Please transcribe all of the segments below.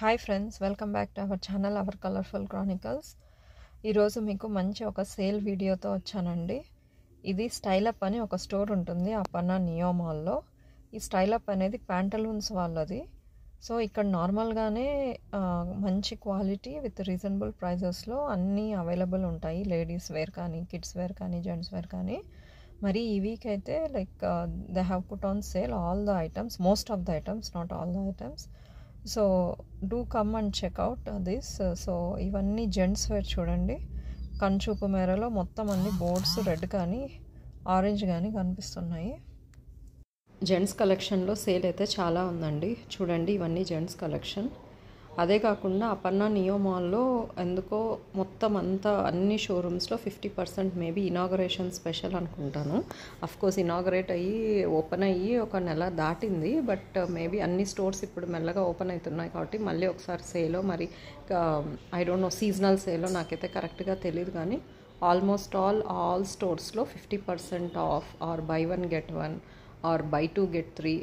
Hi friends, welcome back to our channel our colourful Chronicles. ఈరోజు మీకు మంచి ఒక సేల్ వీడియోతో వచ్చానండి. ఇది స్టైల్ అప్ అని ఒక స్టోర్ ఉంటుంది అపన్నా నియో మాల్లో. ఈ స్టైల్ అప్ అనేది ప్యాంటలూన్స్ వాళ్ళది. సో ఇక్కడ నార్మల్గానే మంచి క్వాలిటీ విత్ రీజనబుల్ ప్రైజెస్లో అన్నీ అవైలబుల్ ఉంటాయి. లేడీస్ వేర్ కానీ, కిడ్స్ వేర్ కానీ, జెంట్స్ వేర్ కానీ. మరి ఈ వీక్ అయితే they have put on sale all the items, most of the items, not all the items. So do come and checkout this. So ఇవన్నీ gents wear చూడండి. కంచూపు మేరలో మొత్తం అన్ని బోర్డ్స్ రెడ్ కానీ ఆరెంజ్ కానీ కనిపిస్తున్నాయి. జెంట్స్ కలెక్షన్లో సేల్ అయితే చాలా ఉందండి. చూడండి, ఇవన్నీ జెంట్స్ కలెక్షన్. అదే కాకుండా అపన్నా నియో మాల్లో ఎందుకో మొత్తం అంతా అన్ని షోరూమ్స్లో 50% మేబీ ఇనాగరేషన్ స్పెషల్ అనుకుంటాను. అఫ్కోర్స్ ఇనాగరేట్ అయ్యి ఓపెన్ అయ్యి ఒక నెల దాటింది. బట్ మేబీ అన్ని స్టోర్స్ ఇప్పుడు మెల్లగా ఓపెన్ అవుతున్నాయి కాబట్టి మళ్ళీ ఒకసారి సేలో, మరి ఐ డోంట్ నో సీజనల్ సేలో నాకైతే కరెక్ట్గా తెలియదు, కానీ ఆల్మోస్ట్ ఆల్ స్టోర్స్లో 50% off or buy 1 get 1 or buy 2 get 3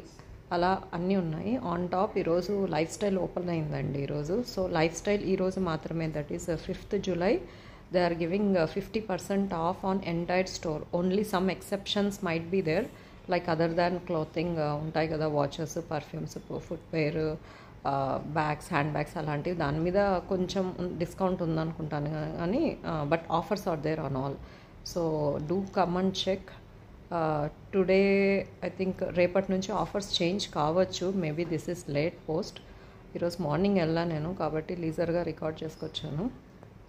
అలా అన్నీ ఉన్నాయి. ఆన్ టాప్ ఈరోజు లైఫ్ స్టైల్ ఓపెన్ అయిందండి ఈరోజు. సో లైఫ్ స్టైల్ ఈరోజు మాత్రమే, that is 5th July. They are giving 50% off on entire store. Only some exceptions might be there, like other than clothing ఉంటాయి కదా, watches, perfumes, footwear, bags, hand bags అలాంటివి. దాని మీద కొంచెం డిస్కౌంట్ ఉందనుకుంటాను కానీ but offers are there on all. So do come and check. Today I think రేపటి నుంచి ఆఫర్స్ చేంజ్ కావచ్చు. Maybe this is late post. ఈరోజు మార్నింగ్ వెళ్ళా నేను కాబట్టి లీజర్గా రికార్డ్ చేసుకొచ్చాను.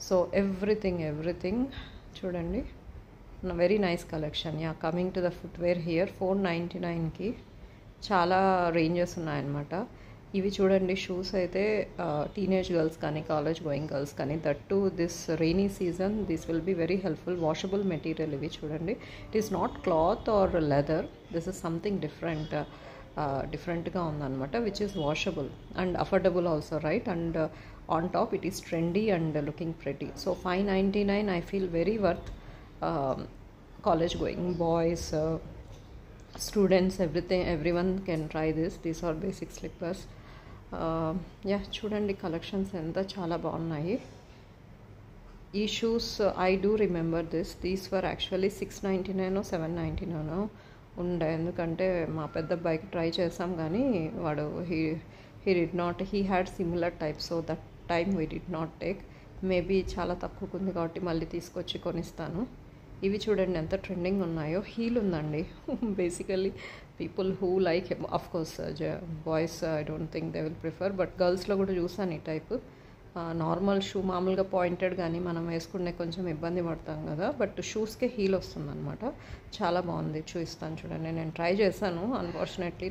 సో ఎవ్రీథింగ్ చూడండి, very nice collection. Yeah, coming to the footwear here 499కి చాలా రేంజెస్ ఉన్నాయన్నమాట. ఇవి చూడండి, షూస్ అయితే టీనేజ్ గర్ల్స్ కానీ, కాలేజ్ గోయింగ్ గర్ల్స్ కానీ, that to this rainy season this will be very helpful. Washable material ఇవి చూడండి. It is not cloth or leather, this is something డిఫరెంట్గా ఉందన్నమాట, which is washable and affordable also, right? And on top it is trendy and looking pretty. So 599 I feel very worth. College going boys, students, everyone can try this. These are basic slippers. Yeah చూడండి, collections ఎంత చాలా బాగున్నాయి. ఈ shoes I do remember these were actually 699 799 ఉండే. ఎందుకంటే మా పెద్ద bike try చేసాం కానీ వాడు he had similar type, so that time we did not take. Maybe చాలా తక్కువకు ఉంది కాబట్టి మళ్ళీ తీసుకొచ్చి కొనిస్తాను. ఇవి చూడండి ఎంత ట్రెండింగ్ ఉన్నాయో. హీల్ ఉందండి. Basically people who like, of course boys I don't think they will prefer, but గర్ల్స్లో కూడా చూసాను ఈ టైప్. నార్మల్ షూ మామూలుగా పాయింటెడ్ కానీ మనం వేసుకునే కొంచెం ఇబ్బంది పడతాం కదా, బట్ షూస్కే హీల్ వస్తుందన్నమాట. చాలా బాగుంది, చూపిస్తాను చూడండి. నేను ట్రై చేశాను, అన్ఫార్చునేట్లీ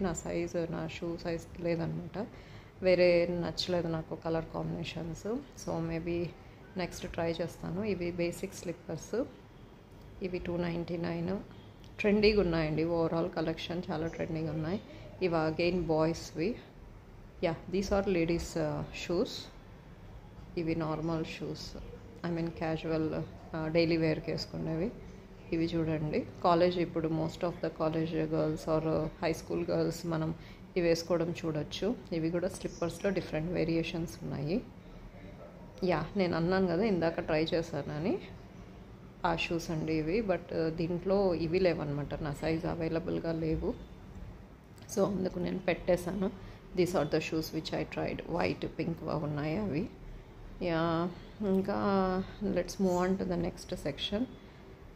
నా షూ సైజ్ లేదనమాట. వేరే నచ్చలేదు నాకు colour combinations. So maybe next try చేస్తాను. ఇవి బేసిక్ స్లిప్పర్స్. ఇవి 299. ట్రెండీగా ఉన్నాయండి. ఓవరాల్ కలెక్షన్ చాలా ట్రెండీగా ఉన్నాయి. ఇవి అగైన్ బాయ్స్వి. Yeah, these are ladies shoes. ఇవి normal shoes, I mean casual daily వేర్కి వేసుకునేవి. ఇవి చూడండి, కాలేజ్ ఇప్పుడు most of the college girls or high school girls మనం ఇవి వేసుకోవడం చూడొచ్చు. ఇవి కూడా స్లిప్పర్స్లో డిఫరెంట్ వేరియేషన్స్ ఉన్నాయి. యా, నేను అన్నాను కదా ఇందాక ట్రై చేశానని, ఆ షూస్ అండి ఇవి. బట్ దీంట్లో ఇవి లేవన్నమాట, నా సైజ్ అవైలబుల్గా లేవు. సో అందుకు నేను పెట్టేశాను. These are the shoes which I tried. White, pink ఉన్నాయి అవి. యా, ఇంకా let's move on to the next section.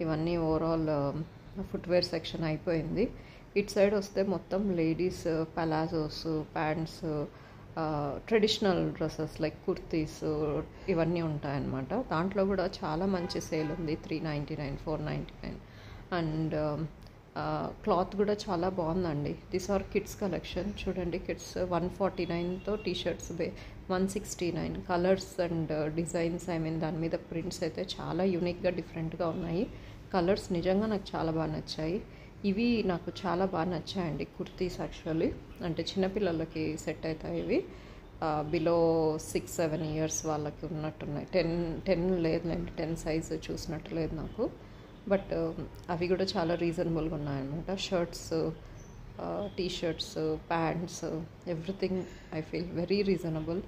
ఇవన్నీ ఓవరాల్ ఫుట్వేర్ సెక్షన్ అయిపోయింది. ఇటు సైడ్ వస్తే మొత్తం ladies palazzos, pants, traditional dresses like kurtis ఇవన్నీ ఉంటాయన్నమాట. దాంట్లో కూడా చాలా మంచి సేల్ ఉంది. 399, 499 అండ్ క్లాత్ కూడా చాలా బాగుందండి. These are kids collection. చూడండి, కిడ్స్ 149తో T-shirts 169. Colours and designs, I mean దాని మీద ప్రింట్స్ అయితే చాలా యూనిక్గా డిఫరెంట్గా ఉన్నాయి. కలర్స్ నిజంగా నాకు చాలా బాగా నచ్చాయి. ఇవి నాకు చాలా బాగా నచ్చాయండి కుర్తీస్. యాక్చువల్లీ అంటే చిన్నపిల్లలకి సెట్ అవుతాయి ఇవి. బిలో 6-7 ఇయర్స్ వాళ్ళకి ఉన్నట్టున్నాయి. 10 లేదులేండి, 10 సైజు చూసినట్టు లేదు నాకు. బట్ అవి కూడా చాలా రీజనబుల్గా ఉన్నాయన్నమాట. Shirts T shirts, pants, everything I feel very reasonable.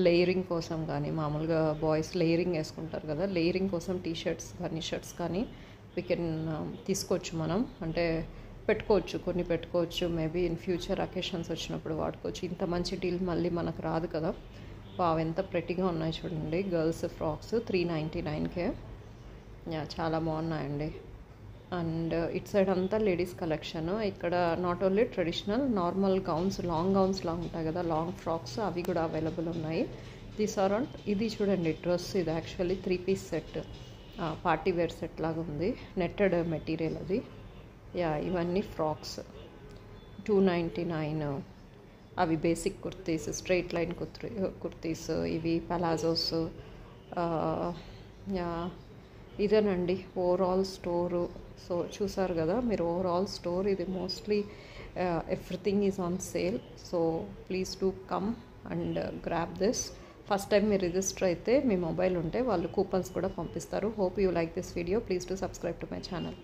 Layering కోసం కానీ, మామూలుగా బాయ్స్ లేయరింగ్ వేసుకుంటారు కదా, లేయరింగ్ కోసం టీ షర్ట్స్ కానీ షర్ట్స్ కానీ వీ కెన్ తీసుకోవచ్చు మనం. అంటే పెట్టుకోవచ్చు, కొన్ని పెట్టుకోవచ్చు, మేబీ ఇన్ ఫ్యూచర్ అకేషన్స్ వచ్చినప్పుడు వాడుకోవచ్చు. ఇంత మంచి డీల్ మళ్ళీ మనకు రాదు కదా. వావ్, ఎంత ప్రెట్టిగా ఉన్నాయి చూడండి గర్ల్స్ ఫ్రాక్స్. 399కే చాలా బాగున్నాయండి. అండ్ ఇట్ సైడ్ అంతా లేడీస్ కలెక్షన్. ఇక్కడ not only traditional, normal gowns, long gowns లా ఉంటాయి కదా, లాంగ్ ఫ్రాక్స్, అవి కూడా అవైలబుల్ ఉన్నాయి. These are on. ఇది చూడండి డ్రెస్, ఇది actually 3 piece set, party wear set లాగా ఉంది, నెట్టెడ్ మెటీరియల్ అది. ఇవన్నీ ఫ్రాక్స్ 299. అవి basic kurtis, straight line kurtis, ఇవి పలాజోస్. ఇదేనండి ఓవరాల్ స్టోరు. సో చూసారు కదా మీరు, ఓవరాల్ స్టోర్ ఇది. Mostly everything is on sale. So please do come and grab this. First time మీరు రిజిస్టర్ అయితే, మీ మొబైల్ ఉంటే వాళ్ళు కూపన్స్ కూడా పంపిస్తారు. Hope you like this video. Please do subscribe to my channel.